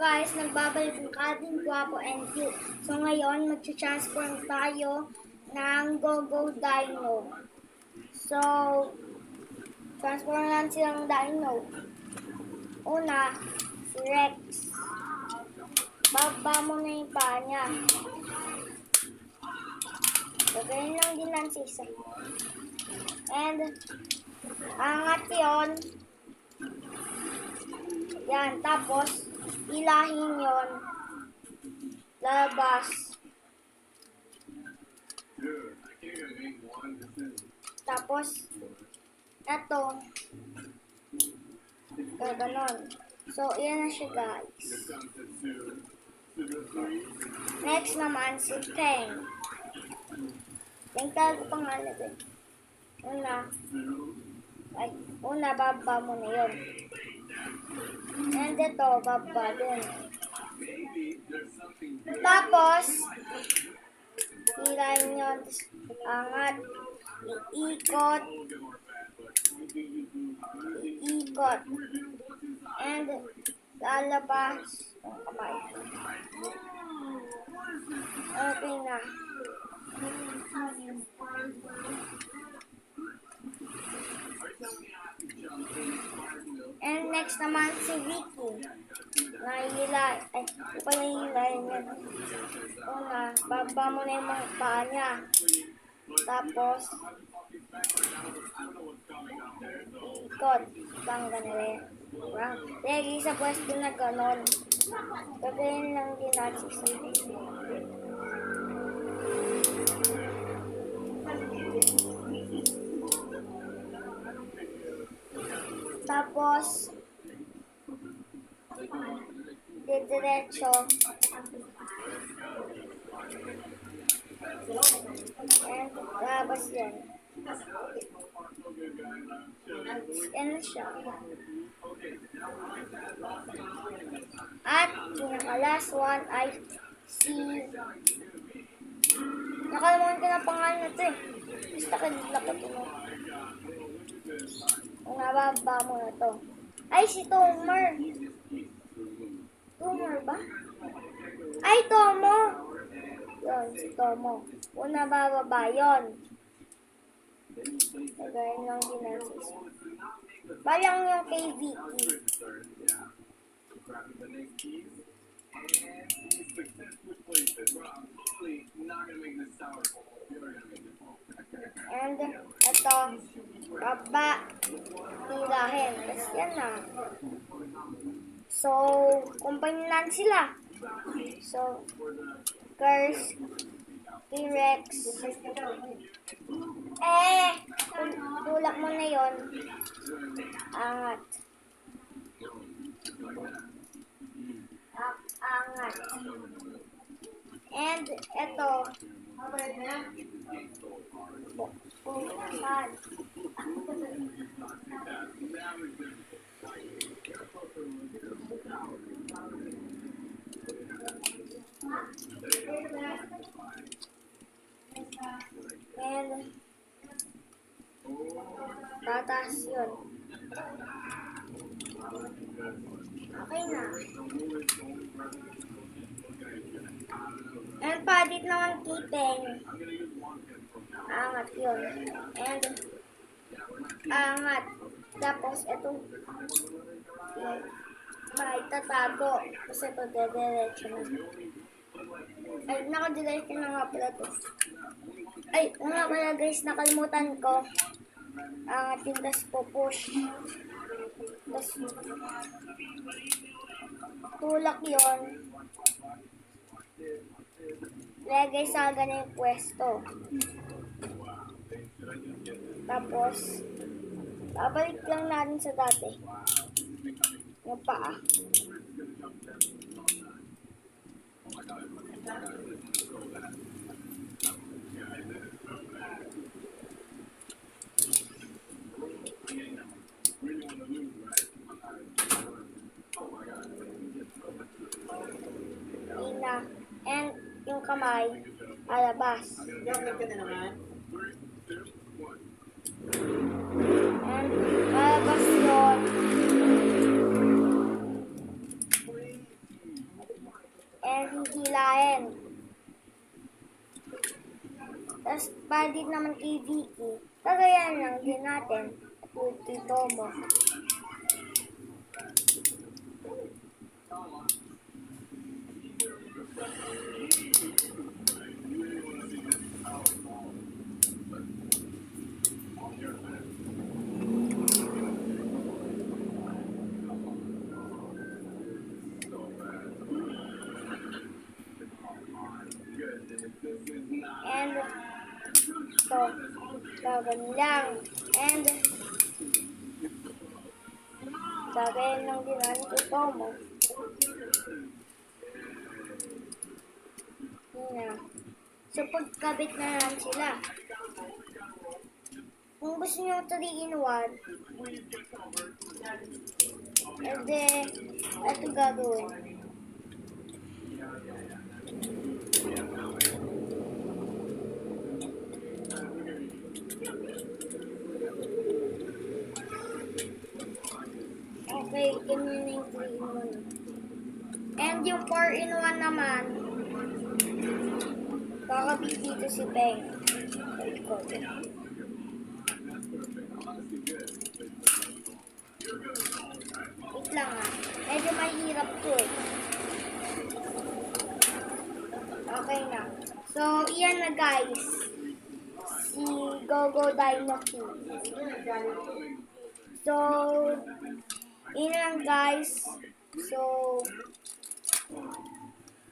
guys, nagbabalik ang ating Guwapo and Cute. So ngayon, mag-transform tayo ng Go-Go Dino. So, transform lang silang dino. Una, si Rex. Baba mo na yung paa niya. Gagawin lang din lang si isa. And, angat yun. Yan, tapos, ilahin yon, labas. Tapos, eto, gaganon. So, yan na siya guys. Next naman, si Teng. Teng talaga pangalan din. Una, baba mo na yun. And ito, baba din. Tapos, hilahin nyo, angat, iikot, and lalabas ang kamay. Okay na. And next naman si Vicky. Nahihilay. Ay, hindi pa nahihilay yan. Una, baba mo na yung mga paa niya. Tapos, ikot. Bangga na rin. Lagi sa pwesto na ganon. Gagawin lang din natin sa tapos, diretso. And, labas yan. Yan na siya. At, pinaka-last one ay si... Nakalimutan ko na pangalan na ito eh. Basta kadilakot mo. Nababa mo na to. Ay, si Tomer. Tomer ba? Ay, Tomo. Yun, si Tomo. Una bababa yun. Nagayin lang din natin. Balang yung kay Vicky. And ito, baba, hilahin. Tapos yan na. So, kumpanya lang sila. So, Curse, T-Rex. Tulak mo na yon. Angat. Angat. And ito, buksan. And tataas yun. Okay na. And padit naman keeping. Angat yun. And angat. Tapos ito may tatago. Kasi ito dediretso na. Ay, nakadiretso na nga pala ito. Ay, nga pala guys, nakalimutan ko. Angat yung tas po push. Tas tulak yun. Lagay sa ganang pwesto. Tapos, babalik lang natin sa dati. Yung paa. Ina. And yung kamay, alabas. And alabas yun. and hihilain. Tapos, para din naman kay Vicky, kagayan lang din natin at kay Tomo. And, so, gagawin lang. And, gagayan lang din natin kay Tomo. Yun na. So, pagkabit na lang sila. Kung gusto nyo 3-in-1, and then, ito gagawin. Okay, ganyan na yung 3-in-1. And yung 4-in-1 naman, kakabit dito si Peng. Sa likod. Wait lang ha. Medyo mahirap to eh. Okay na. So, iyan na guys. Si Gogo Dino King. So, yun lang guys. So,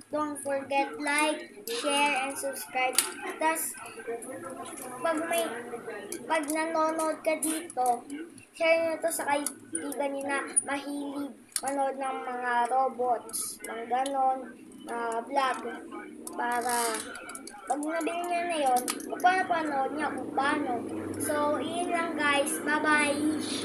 don't forget like, share, and subscribe. Tapos, pag nanonood ka dito, share nyo to sa kaibigan nyo na mahilig manood ng mga robots, ng ganon, vlog, para pag nabili nyo na yun, kung paano panood nyo, kung paano. So, yun lang guys. Bye-bye!